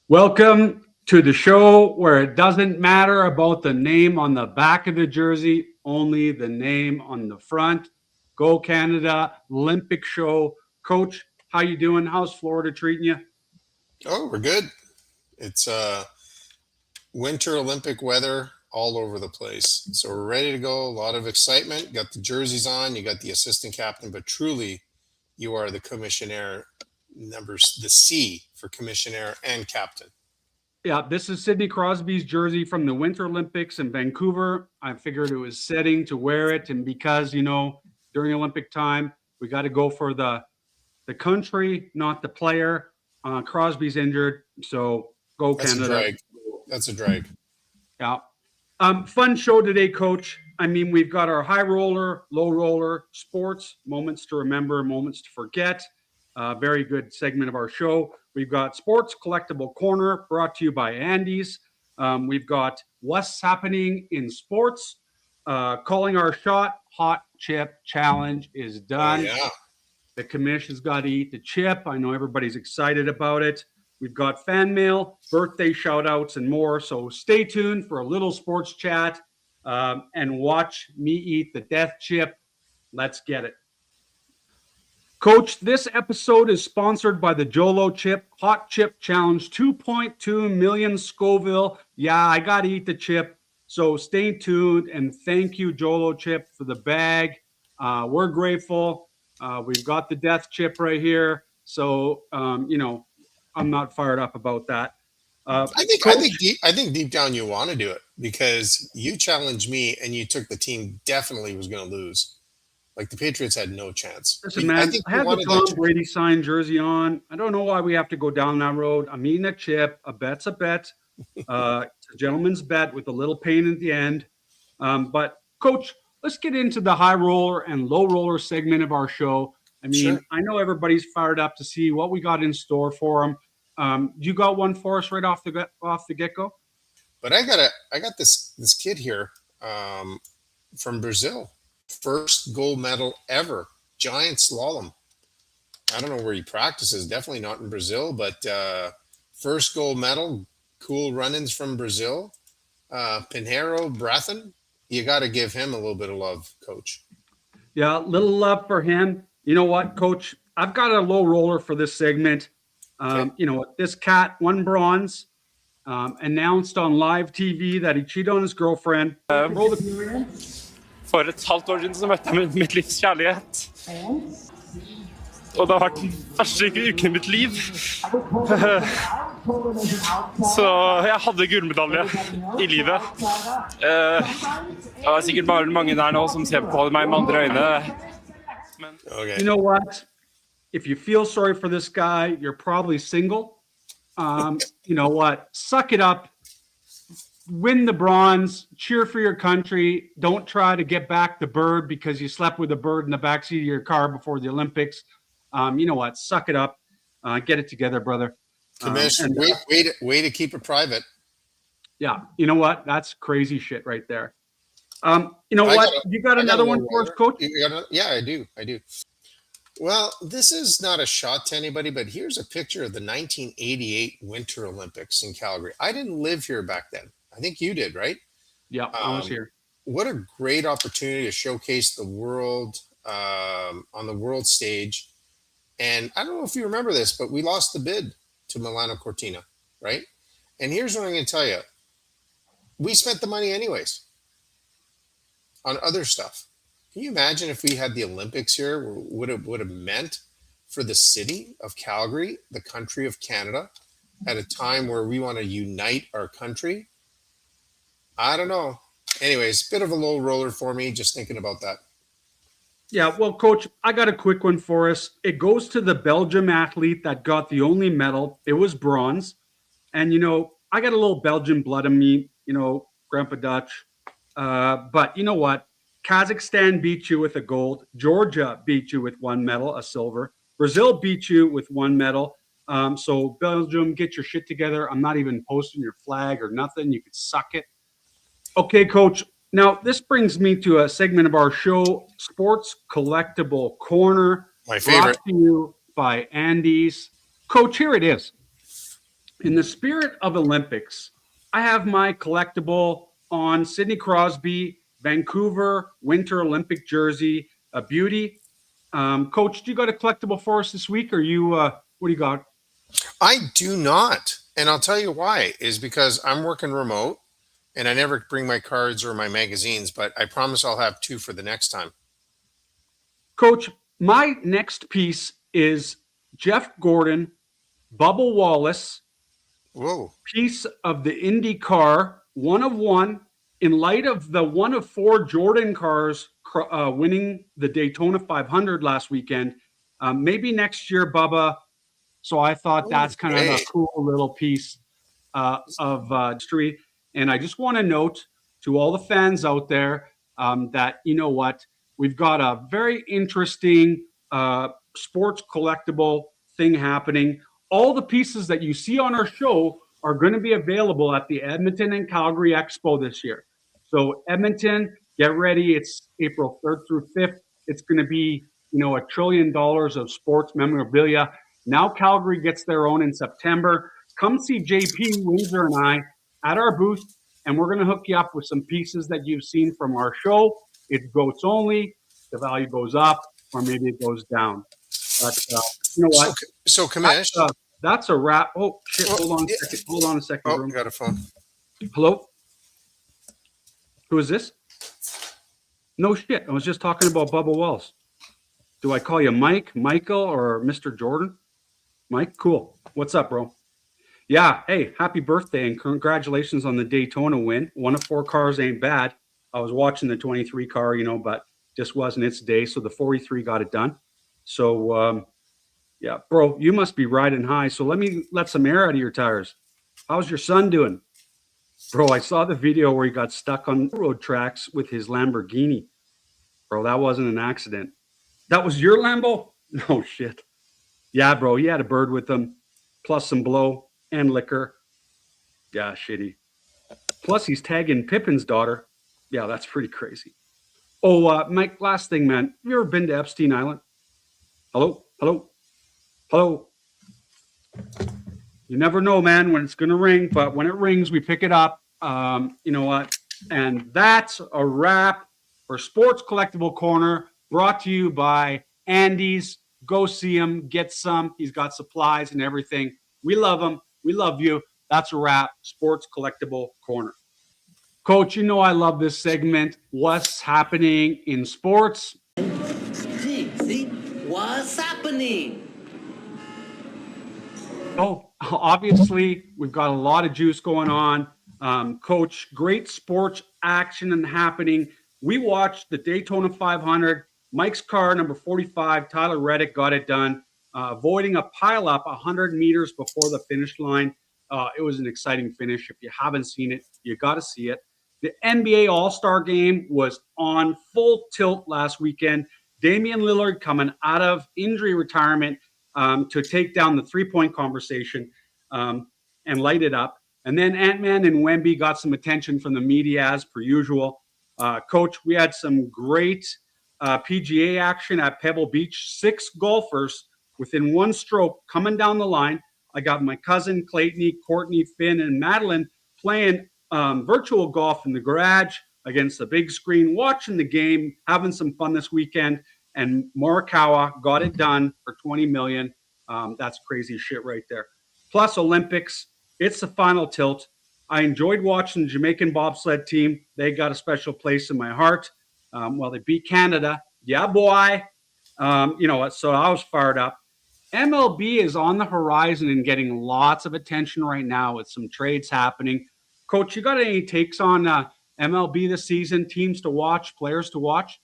Welcome to the show where it doesn't matter about the name on the back of the jersey, only the name on the front. Go Canada Olympic show. Coach, how you doing? How's Florida treating you? Oh, we're good. It's winter Olympic weather all over the place. So we're ready to go. A lot of excitement. Got the jerseys on, you got the assistant captain, but truly you are the commissionaire numbers the C for commissionaire and captain. Yeah, this is Sidney Crosby's jersey from the Winter Olympics in Vancouver. I figured it was setting to wear it, and because during Olympic time we got to go for the country, not the player. Crosby's injured, so go That's a Canada. drag. That's a drag. Yeah. Fun show today, Coach. I mean, we've got our high roller, low roller, sports, moments to remember, moments to forget. Very good segment of our show. We've got Sports Collectible Corner brought to you by Andy's. We've got What's Happening in Sports. Calling our shot, Hot Chip Challenge is Oh done. yeah. The commission's got to eat the chip. I know everybody's excited about it. We've got fan mail, birthday shout outs, and more. So stay tuned for a little sports chat and watch me eat the death chip. Let's get it. Coach, this episode is sponsored by the Zolo Chip Hot Chip Challenge 2.2 million Scoville. Yeah, I got to eat the chip. So stay tuned and thank you, Zolo Chip, for the bag. We're grateful. We've got the death chip right here. So, I'm not fired up about that. I think deep down you want to do it because you challenged me and you took the team definitely was going to lose. Like the Patriots had no chance. Listen, man, think I you had the wanted Tom that. Brady signed jersey on. I don't know why we have to go down that road. I'm eating a chip. A bet's a bet. It's a gentleman's bet with a little pain at the end. But, Coach, let's get into the high roller and low roller segment of our show. I mean, Sure. I know everybody's fired up to see what we got in store for them. You got one for us right off the get go? But I got this kid here from Brazil. First gold medal ever, giant slalom. I don't know where he practices. Definitely not in Brazil, but first gold medal. Cool run-ins from Brazil. Pinheiro Brathen. You got to give him a little bit of love, Coach. Yeah, little love for him. You know what, Coach? I've got a low roller for this segment. Okay. This cat won bronze. Announced on live TV that he cheated on his girlfriend. Roll the For et halvt år siden så møtte jeg mitt livs kjærlighet. Og det har vært den verste uken i mitt liv. Så jeg hadde gullmedalje i livet. Det er sikkert bare mange der nå som ser på meg med andre øyne. Men Okay. You know what? If you feel sorry for this guy, you're probably single. You know what? Suck it up. Win the bronze. Cheer for your country. Don't try to get back the bird because you slept with a bird in the backseat of your car before the Olympics. You know what? Suck it up. Get it together, brother. Commish, and, way to keep it private. Yeah. You know what? That's crazy shit right there. You know I what? got a- You got I got another a one low for us, roller. Coach? Yeah, I do. Well, this is not a shot to anybody, but here's a picture of the 1988 Winter Olympics in Calgary. I didn't live here back then. I think you did, right? Yeah, I was Um, here. What a great opportunity to showcase the world on the world stage. And I don't know if you remember this, but we lost the bid to Milano Cortina, right? And here's what I'm going to tell you. We spent the money anyways on other stuff. Can you imagine if we had the Olympics here, what it would have meant for the city of Calgary, the country of Canada, at a time where we want to unite our country? I don't know. Anyways, bit of a low roller for me, just thinking about that. Yeah, well, Coach, I got a quick one for us. It goes to the Belgium athlete that got the only medal. It was bronze. And, I got a little Belgian blood in me, Grandpa Dutch. But you know what? Kazakhstan beat you with a gold. Georgia beat you with one medal, a silver. Brazil beat you with one medal. So Belgium, get your shit together. I'm not even posting your flag or nothing. You could suck it. Okay, Coach. Now, this brings me to a segment of our show, Sports Collectible Corner. My Brought favorite. to you by Andy's. Coach, here it is. in the spirit of Olympics, I have my collectible on Sidney Crosby, Vancouver Winter Olympic jersey, a beauty. Coach, do you got a collectible for us this week, or you? What do you got? I do not. And I'll tell you why is because I'm working remote and I never bring my cards or my magazines, but I promise I'll have two for the next time. Coach, my next piece is Jeff Gordon, Bubba Wallace, Whoa. piece of the IndyCar, one of one, in light of the one of four Jordan cars winning the Daytona 500 last weekend. Maybe next year, Bubba. So I thought that's kind of a Okay. cool little piece of history. And I just want to note to all the fans out there that, you know what, we've got a very interesting sports collectible thing happening. All the pieces that you see on our show are going to be available at the Edmonton and Calgary Expo this year. So Edmonton, get ready. It's April 3rd through 5th. It's going to be, $1 trillion of sports memorabilia. Now Calgary gets their own in September. Come see JP Windsor and I at our booth, and we're going to hook you up with some pieces that you've seen from our show. It's goats only. The value goes up, or maybe it goes down. But you know what? So Kamish. That's a wrap. Oh shit! Hold on a second. Hold on a second. Oh, Room. got a phone. Hello. Who is this? No shit. I was just talking about Bubba Wells. Do I call you Mike, Michael, or Mr. Jordan? Mike, cool. What's up, bro? Yeah. Hey, happy birthday and congratulations on the Daytona win. One of four cars ain't bad. I was watching the 23 car, but just wasn't its day. So the 43 got it done. So, yeah, bro, you must be riding high. So let me let some air out of your tires. How's your son doing? Bro, I saw the video where he got stuck on road tracks with his Lamborghini. Bro, that wasn't an accident. That was your Lambo? No shit. Yeah, bro, he had a bird with him, plus some blow and liquor. Yeah, shitty. Plus, he's tagging Pippin's daughter. Yeah, that's pretty crazy. Oh, Mike, last thing, man. Have you ever been to Epstein Island? Hello? Hello? Hello? You never know, man, when it's going to ring, but when it rings, we pick it up. You know what? And that's a wrap for Sports Collectible Corner, brought to you by Andy's. Go see him, get some. He's got supplies and everything. We love him. We love you. That's a wrap. Sports Collectible Corner. Coach, I love this segment. What's happening in sports? See? What's happening? Oh, obviously, we've got a lot of juice going on. Coach, great sports action and happening. We watched the Daytona 500. Mike's car, number 45, Tyler Reddick, got it done, avoiding a pileup 100 meters before the finish line. It was an exciting finish. If you haven't seen it, you got to see it. The NBA All-Star game was on full tilt last weekend. Damian Lillard coming out of injury retirement to take down the three-point conversation and light it up. And then Ant-Man and Wemby got some attention from the media as per usual. Coach, we had some great PGA action at Pebble Beach. 6 golfers within one stroke coming down the line. I got my cousin Clayton, Courtney, Finn, and Madeline playing virtual golf in the garage against the big screen, watching the game, having some fun this weekend. And Morikawa got it done for $20 million. That's crazy shit right there. Plus Olympics, it's the final tilt. I enjoyed watching the Jamaican bobsled team. They got a special place in my heart. Well, they beat Canada. Yeah, boy. So I was fired up. MLB is on the horizon and getting lots of attention right now with some trades happening. Coach, you got any takes on MLB this season? Teams to watch, players to watch?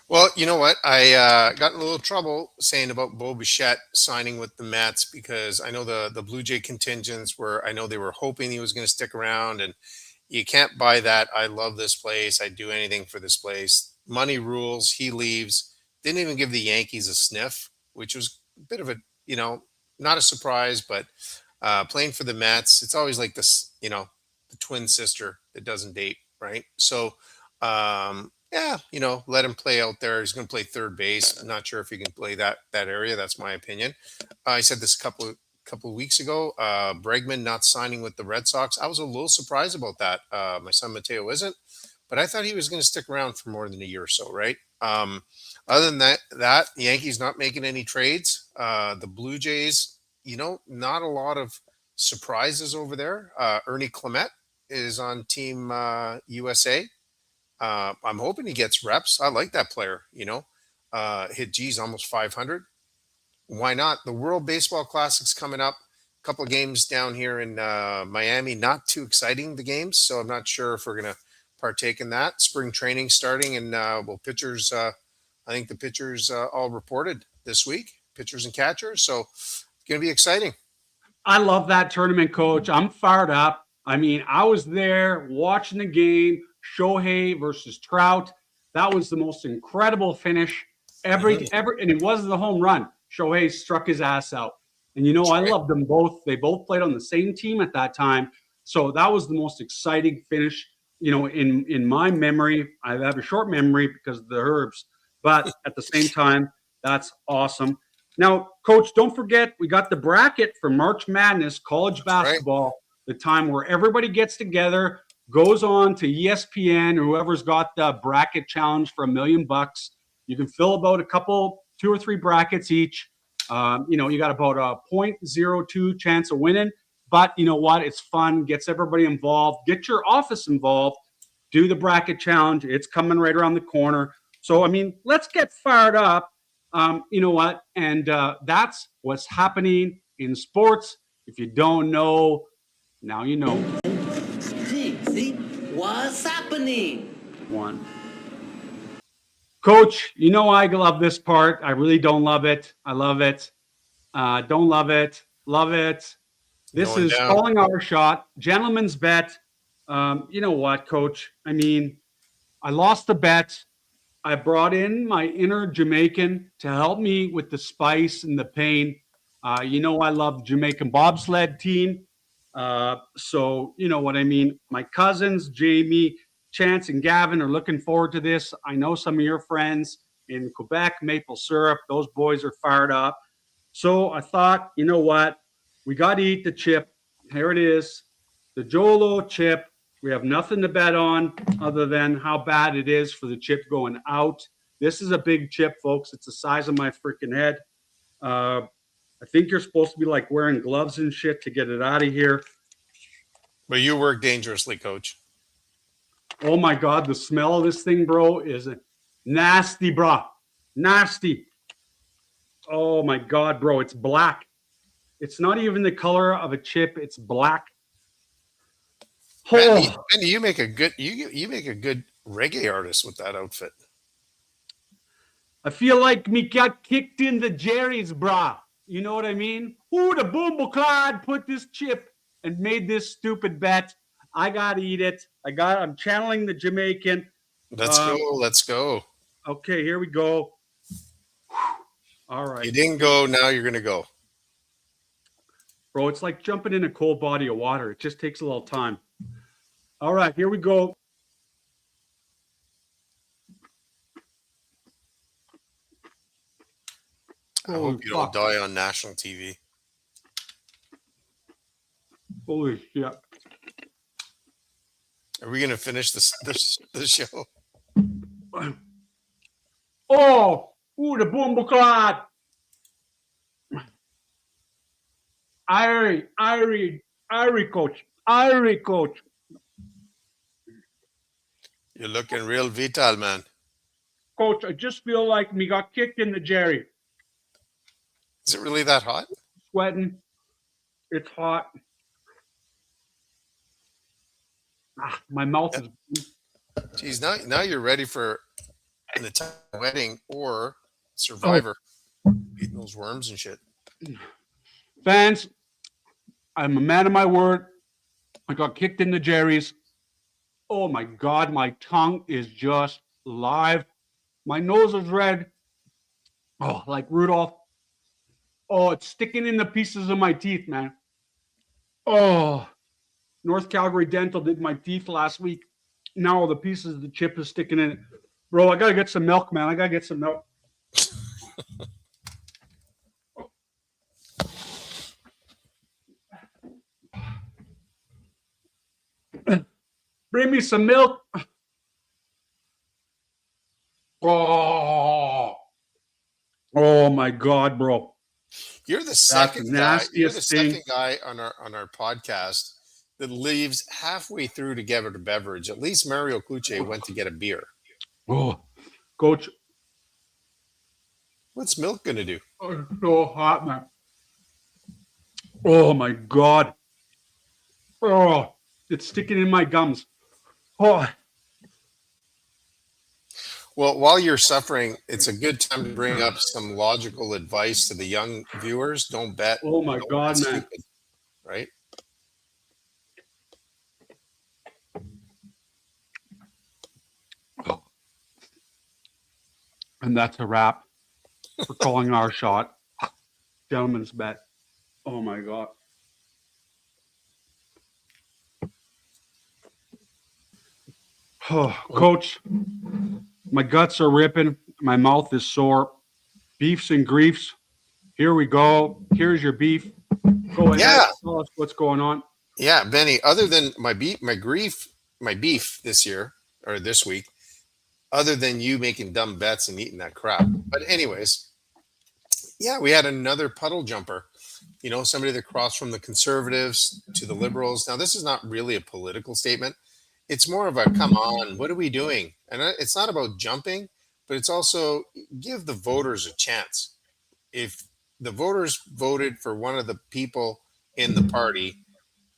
Well, you know what? I got in a little trouble saying about Bo Bichette signing with the Mets because I know the Blue Jay contingents I know they were hoping he was going to stick around, and you can't buy that. I love this place. I'd do anything for this place. Money rules. He leaves. Didn't even give the Yankees a sniff, which was a bit of a, not a surprise, but playing for the Mets, it's always like this, the twin sister that doesn't date, right? So, yeah, let him play out there. He's going to play third base. I'm not sure if he can play that area. That's my opinion. I said this a couple of couple of weeks ago. Bregman not signing with the Red Sox. I was a little surprised about that. My son Mateo isn't, but I thought he was going to stick around for more than a year or so, right? Other than that Yankees not making any trades. The Blue Jays, not a lot of surprises over there. Ernie Clement is on Team USA. I'm hoping he gets reps. I like that player. Hit almost 500. Why not? The World Baseball Classic's coming up. A couple of games down here in Miami. Not too exciting, the games, so I'm not sure if we're going to partake in that. Spring training starting, and pitchers. I think the pitchers all reported this week, pitchers and catchers. So it's going to be exciting. I love that tournament, Coach. I'm fired up. I mean, I was there watching the game, Shohei versus Trout. That was the most incredible finish ever, and it wasn't the home run. Shohei struck his ass out. And, I loved them both. They both played on the same team at that time. So that was the most exciting finish, in my memory. I have a short memory because of the herbs. But at the same time, that's awesome. Now, Coach, don't forget, we got the bracket for March Madness, college basketball, the time where everybody gets together, goes on to ESPN, or whoever's got the bracket challenge for $1 million. You can fill about 2 or 3 brackets each. You got about a 0.02 chance of winning. But you know what? It's fun, gets everybody involved. Get your office involved. Do the bracket challenge. It's coming right around the corner. So, let's get fired up. You know what? And that's what's happening in sports. If you don't know, now you know. See? What's happening? One. Coach, I love this part. I really don't love it. I love it. Don't love it. Love it. This Going is down. calling our shot. Gentleman's bet. You know what, Coach? I lost the bet. I brought in my inner Jamaican to help me with the spice and the pain. I love Jamaican bobsled team. So you know what I mean. My cousins, Jamie, Chance, and Gavin are looking forward to this. I know some of your friends in Quebec, maple syrup. Those boys are fired up. So I thought, you know what? We got to eat the chip. Here it is, the Zolo chip. We have nothing to bet on other than how bad it is for the chip going out. This is a big chip, folks. It's the size of my freaking head. I think you're supposed to be like wearing gloves and shit to get it out of here. But you work dangerously, Coach. Oh my God, the smell of this thing, bro, is nasty, bro. Nasty. Oh my God, bro, it's black. It's not even the color of a chip. It's black. Mandy, you make a good you make a good reggae artist with that outfit. I feel like me got kicked in the Jerry's, brah. You know what I mean? Who the boombo clod put this chip and made this stupid bet? I gotta eat it. I'm channeling the Jamaican. Let's go. Okay, here we go. All right. You didn't go, now you're gonna go. Bro, it's like jumping in a cold body of water. It just takes a little time. All right, here we go. I hope you don't die on national TV. Holy shit. Are we gonna finish the show? Oh, the boombo clot. Irie, coach. You're looking real vital, man. Coach, I just feel like me got kicked in the Jerry. Is it really that hot? Sweating. It's hot. My mouth is. Geez, now you're ready for an Italian wedding or Survivor. Eating those worms and shit. Fans, I'm a man of my word. I got kicked in the Jerry's. Oh my God, my tongue is just live. My nose is red. Oh, like Rudolph. Oh, it's sticking in the pieces of my teeth, man. Oh, North Calgary Dental did my teeth last week. Now all the pieces of the chip is sticking in it. Bro, I got to get some milk, man. I got to get some milk. Bring me some milk. Oh, oh my God, bro. You're the the second guy. You're the nastiest thing. second guy on our podcast that leaves halfway through to get a beverage. At least Mario Cluche went to get a beer. Oh, Coach, What's milk gonna do? oh, it's so hot, man. Oh my God. Oh, it's sticking in my gums. Oh, Well, while you're suffering, it's a good time to bring up some logical advice to the young viewers. Don't bet. oh my Don't God, bet man. stupid, right? And that's a wrap for calling our shot. Gentleman's bet. Oh my God. Oh, Coach, my guts are ripping. My mouth is sore. Beefs and griefs. Here we go. Here's your beef. Go ahead. Yeah. Tell us what's going on. Yeah, Benny. Other than my beef this year or this week, other than you making dumb bets and eating that crap. But anyways, yeah, we had another puddle jumper. You know, somebody that crossed from the conservatives to the liberals. Now, this is not really a political statement. It's more of a come on, what are we doing? And it's not about jumping, but it's also give the voters a chance. If the voters voted for one of the people in the party,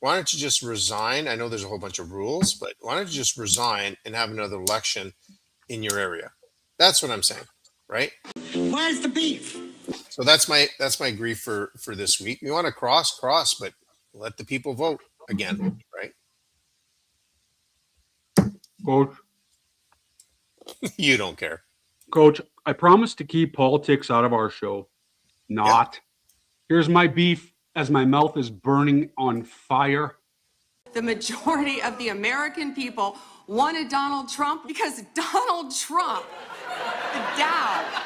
why don't you just resign? I know there's a whole bunch of rules, but why don't you just resign and have another election in your area? That's what I'm saying, right? Where's the beef? So that's my grief for this week. You want to cross, but let the people vote again, right? Coach, You don't care. Coach, I promise to keep politics out of our show. Not. Here's my beef as my mouth is burning on fire. The majority of the American people wanted Donald Trump because Donald Trump,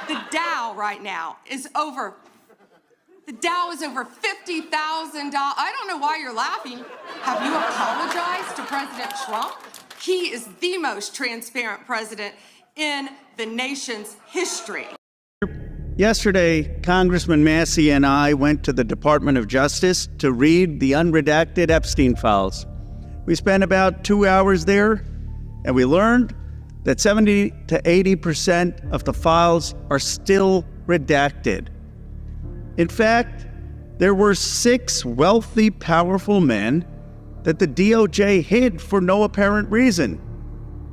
the Dow right now is over. The Dow is over $50,000. I don't know why you're laughing. Have you apologized to President Trump? He is the most transparent president in the nation's history. Yesterday, Congressman Massey and I went to the Department of Justice to read the unredacted Epstein files. We spent about 2 hours there, and we learned that 70 to 80% of the files are still redacted. In fact, there were 6 wealthy, powerful men that the DOJ hid for no apparent reason.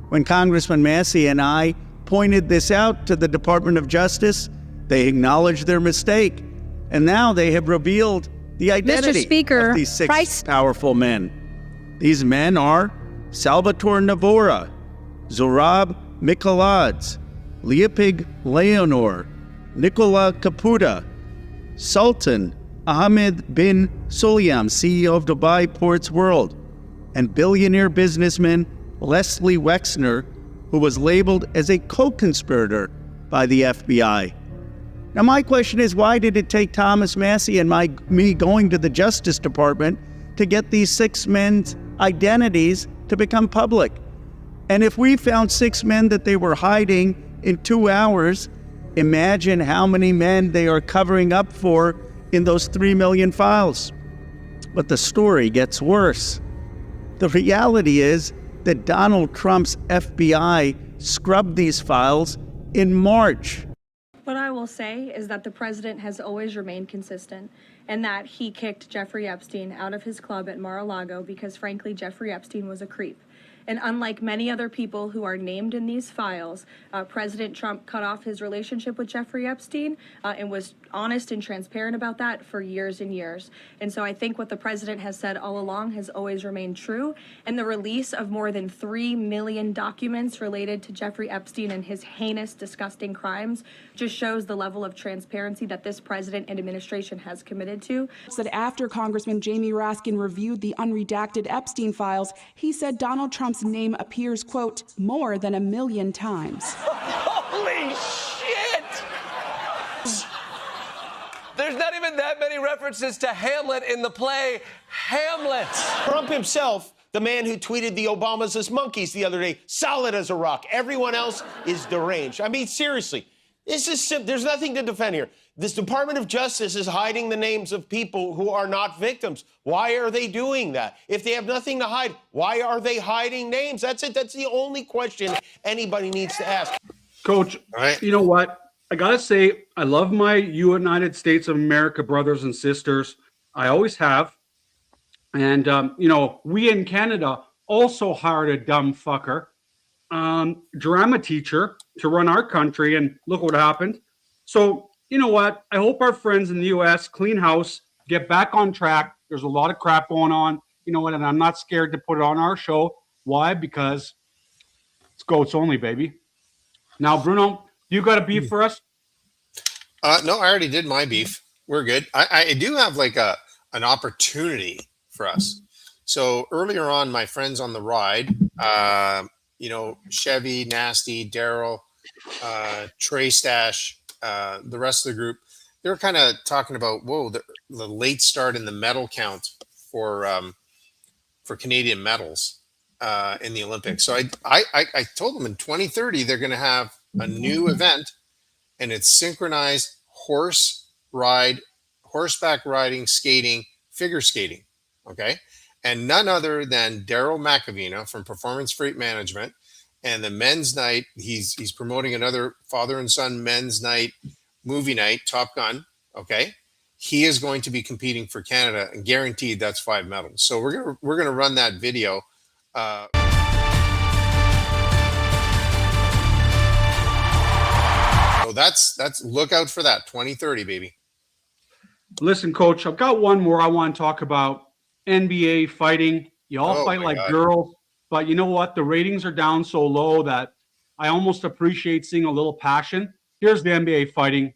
When Congressman Massey and I pointed this out to the Department of Justice, they acknowledged their mistake, and now they have revealed the identity of these 6 powerful men. These men are Salvatore Navora, Zorab Mikoladze, Leopig Leonor, Nicola Caputa, Sultan Ahmed bin Sulayem, CEO of Dubai Ports World, and billionaire businessman Leslie Wexner, who was labeled as a co-conspirator by the FBI. Now, my question is, why did it take Thomas Massey and me going to the Justice Department to get these 6 men's identities to become public? And if we found 6 men that they were hiding in 2 hours, imagine how many men they are covering up for in those 3 million files. But the story gets worse. The reality is that Donald Trump's FBI scrubbed these files in March. What I will say is that the president has always remained consistent and that he kicked Jeffrey Epstein out of his club at Mar-a-Lago because, frankly, Jeffrey Epstein was a creep. And unlike many other people who are named in these files, President Trump cut off his relationship with Jeffrey Epstein and was honest and transparent about that for years and years. And so I think what the president has said all along has always remained true. And the release of more than 3 million documents related to Jeffrey Epstein and his heinous, disgusting crimes just shows the level of transparency that this president and administration has committed to. Said after Congressman Jamie Raskin reviewed the unredacted Epstein files, he said Donald Trump's name appears, quote, more than 1 million times. Holy shit! There's not even that many references to Hamlet in the play Hamlet. Trump himself The man who tweeted the Obamas as monkeys the other day, solid as a rock. Everyone else is deranged. I mean, seriously, this is there's nothing to defend here. This Department of Justice is hiding the names of people who are not victims. Why are they doing that? If they have nothing to hide, why are they hiding names? That's it. That's the only question anybody needs to ask. Coach, you know what? I got to say, I love my United States of America brothers and sisters. I always have. And, we in Canada also hired a dumb fucker, drama teacher to run our country. And look what happened. So, you know what? I hope our friends in the U.S. clean house, get back on track. There's a lot of crap going on. You know what? And I'm not scared to put it on our show. Why? Because it's goats only, baby. Now, Bruno, you got a beef for us? No, I already did my beef. We're good. I do have like an opportunity for us. So earlier on, my friends on the ride, Chevy, Nasty, Daryl, Trey Stash, the rest of the group, they were kind of talking about, the late start in the medal count for Canadian medals in the Olympics. So I told them in 2030 they're going to have a new event, and it's synchronized horseback riding, skating, figure skating. Okay. And none other than Daryl McAvina from Performance Freight Management, and the men's night. He's promoting another father and son men's night, movie night, Top Gun. Okay. He is going to be competing for Canada, and guaranteed that's 5 medals. So we're gonna run that video. So that's look out for that 2030, baby. Listen, Coach, I've got one more I want to talk about. NBA fighting. You all fight like girls, but you know what? The ratings are down so low that I almost appreciate seeing a little passion. Here's the NBA fighting.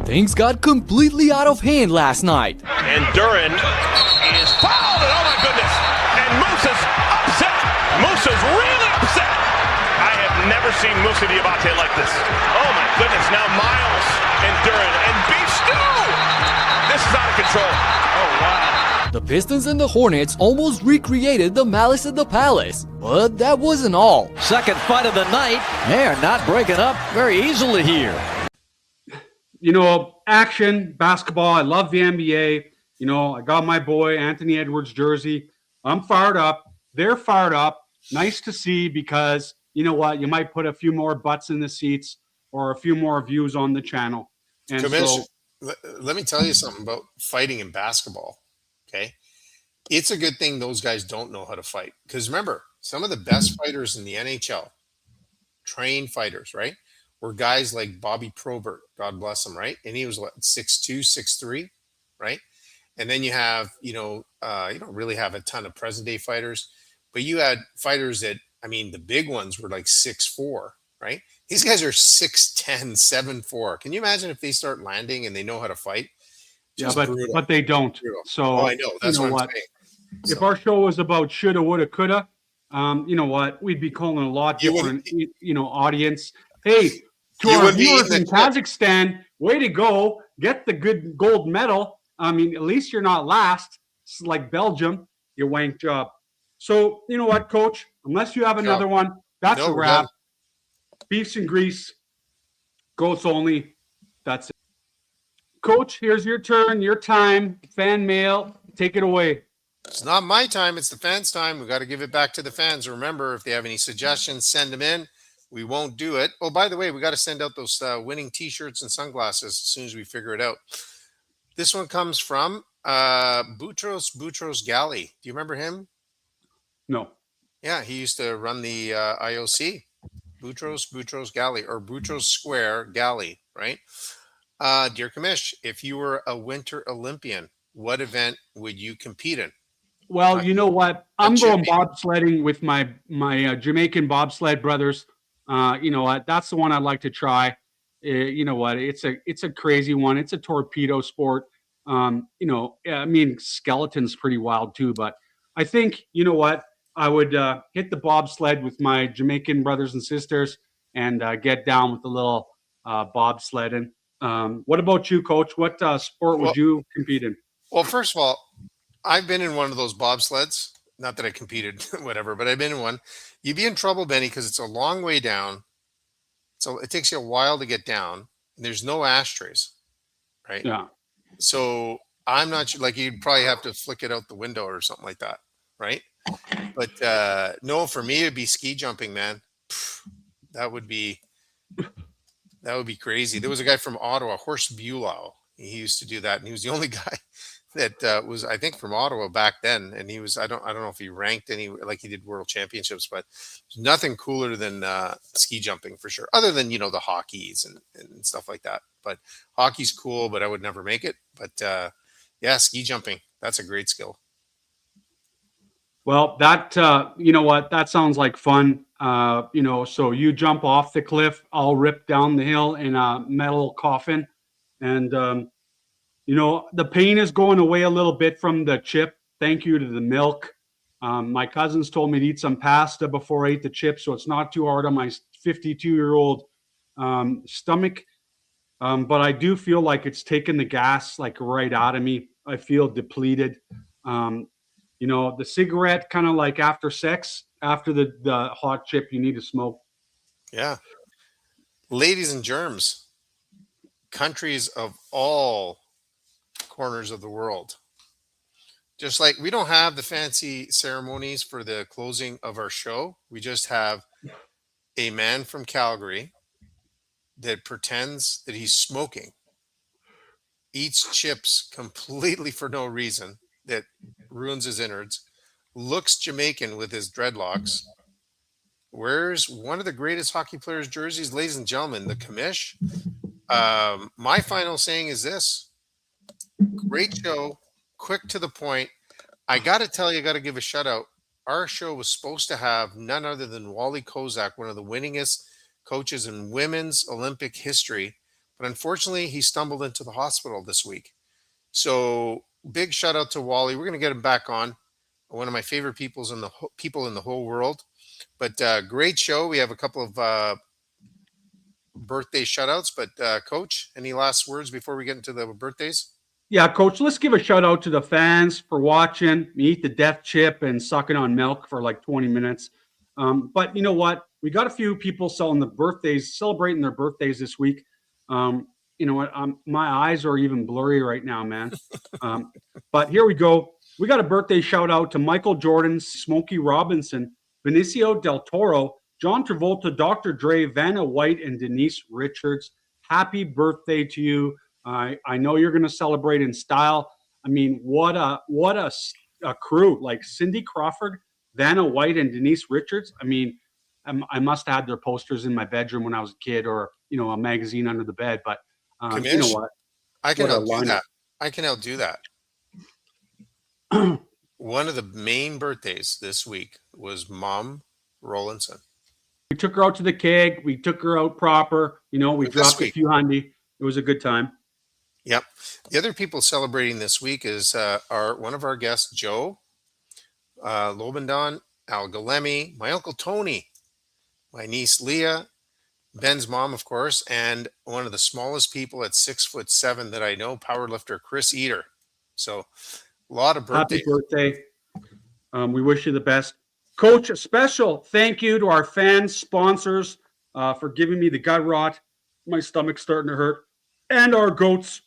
Things got completely out of hand last night. And Duran is fouled, and oh my goodness. And Moose is upset. Moose is really upset. I have never seen Musa Diabate like this. Oh my goodness. Now Miles and Duran and Beef Stew. This is out of control. Oh wow. The Pistons and the Hornets almost recreated the Malice at the Palace, but that wasn't all. Second fight of the night. They're not breaking up very easily here. Action, basketball. I love the NBA. I got my boy Anthony Edwards jersey. I'm fired up. They're fired up. Nice to see, because you know what? You might put a few more butts in the seats or a few more views on the channel. And let me tell you something about fighting in basketball. Okay. It's a good thing those guys don't know how to fight. Because remember, some of the best fighters in the NHL, trained fighters, right, were guys like Bobby Probert, God bless him, right? And he was 6'2", 6'3", right? And then you have, you don't really have a ton of present day fighters, but you had fighters that, the big ones were like 6'4", right? These guys are 6'10", 7'4". Can you imagine if they start landing and they know how to fight? But they don't. So I know. That's what I'm saying. If our show was about shoulda, woulda, coulda, you know what? We'd be calling a lot different, audience. Hey, to our viewers in Kazakhstan, way to go. Get the good gold medal. At least you're not last. It's like Belgium. You wank job. So, you know what, Coach? Unless you have another one, that's a wrap. Beefs and grease. Goats only. That's it. Coach, here's your turn, your time. Fan mail. Take it away. It's not my time. It's the fans' time. We got to give it back to the fans. Remember, if they have any suggestions, send them in. We won't do it. Oh, by the way, we got to send out those winning T-shirts and sunglasses as soon as we figure it out. This one comes from Boutros Ghali. Do you remember him? No. Yeah, he used to run the IOC. Boutros Ghali, or Boutros Square Ghali, right? Dear Kamish, if you were a Winter Olympian, what event would you compete in? Well, you know what? I'm going bobsledding with my Jamaican bobsled brothers. You know what? That's the one I'd like to try. You know what? It's a crazy one. It's a torpedo sport. Skeleton's pretty wild too, but I think, you know what? I would hit the bobsled with my Jamaican brothers and sisters and get down with the little bobsledding. What about you, Coach? What sport would you compete in? Well, first of all, I've been in one of those bobsleds, not that I competed, whatever, but I've been in one. You'd be in trouble, Benny, because it's a long way down. So it takes you a while to get down. And there's no ashtrays, right? Yeah. So I'm not sure, like you'd probably have to flick it out the window or something like that, right? But no, for me it'd be ski jumping, man. That would be crazy. There was a guy from Ottawa, Horst Bulow. He used to do that, and he was the only guy that was, I think, from Ottawa back then. And he was, I don't know if he ranked any, like he did world championships, but there's nothing cooler than ski jumping for sure. Other than, the hockeys and stuff like that. But hockey's cool, but I would never make it. But yeah, ski jumping, that's a great skill. Well, that you know what? That sounds like fun. So you jump off the cliff, I'll rip down the hill in a metal coffin, and the pain is going away a little bit from the chip. Thank you to the milk. My cousins told me to eat some pasta before I ate the chip, so it's not too hard on my 52-year-old stomach. But I do feel like it's taken the gas like right out of me. I feel depleted. The cigarette, kind of like after sex, after the hot chip, you need to smoke. Yeah. Ladies and germs, countries of all corners of the world. Just like we don't have the fancy ceremonies for the closing of our show. We just have a man from Calgary that pretends that he's smoking, eats chips completely for no reason, that ruins his innards, looks Jamaican with his dreadlocks, wears one of the greatest hockey players' jerseys, ladies and gentlemen, the commish. My final saying is this: great show, quick to the point. I got to tell you, I got to give a shout out. Our show was supposed to have none other than Wally Kozak, one of the winningest coaches in women's Olympic history. But unfortunately, he stumbled into the hospital this week. So big shout out to Wally. We're going to get him back on. One of my favorite people in the whole world. But great show. We have a couple of birthday shout outs. But Coach, any last words before we get into the birthdays? Yeah, Coach, let's give a shout out to the fans for watching me eat the death chip and sucking on milk for like 20 minutes. But you know what? We got a few people celebrating their birthdays this week. You know what? My eyes are even blurry right now, man. But here we go. We got a birthday shout out to Michael Jordan, Smokey Robinson, Benicio del Toro, John Travolta, Dr. Dre, Vanna White, and Denise Richards. Happy birthday to you. I know you're going to celebrate in style. I mean, what a crew, like Cindy Crawford, Vanna White, and Denise Richards. I mean, I must have had their posters in my bedroom when I was a kid, or a magazine under the bed. But you know what? I can outdo that. I can outdo that. One of the main birthdays this week was Mom Rollinson. We took her out to the keg. We took her out proper. We dropped a few hundy. It was a good time. Yep. The other people celebrating this week is one of our guests, Joe Lobendon, Al Galemi, my uncle Tony, my niece Leah, Ben's mom, of course, and one of the smallest people at 6'7" that I know, powerlifter Chris Eater. So a lot of birthdays. Happy birthday. We wish you the best. Coach, a special thank you to our fans, sponsors, for giving me the gut rot. My stomach's starting to hurt. And our goats.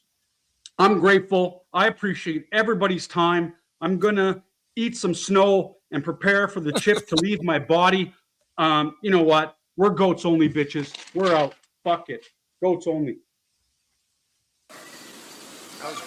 I'm grateful. I appreciate everybody's time. I'm going to eat some snow and prepare for the chip to leave my body. You know what? We're goats only, bitches. We're out. Fuck it. Goats only. That was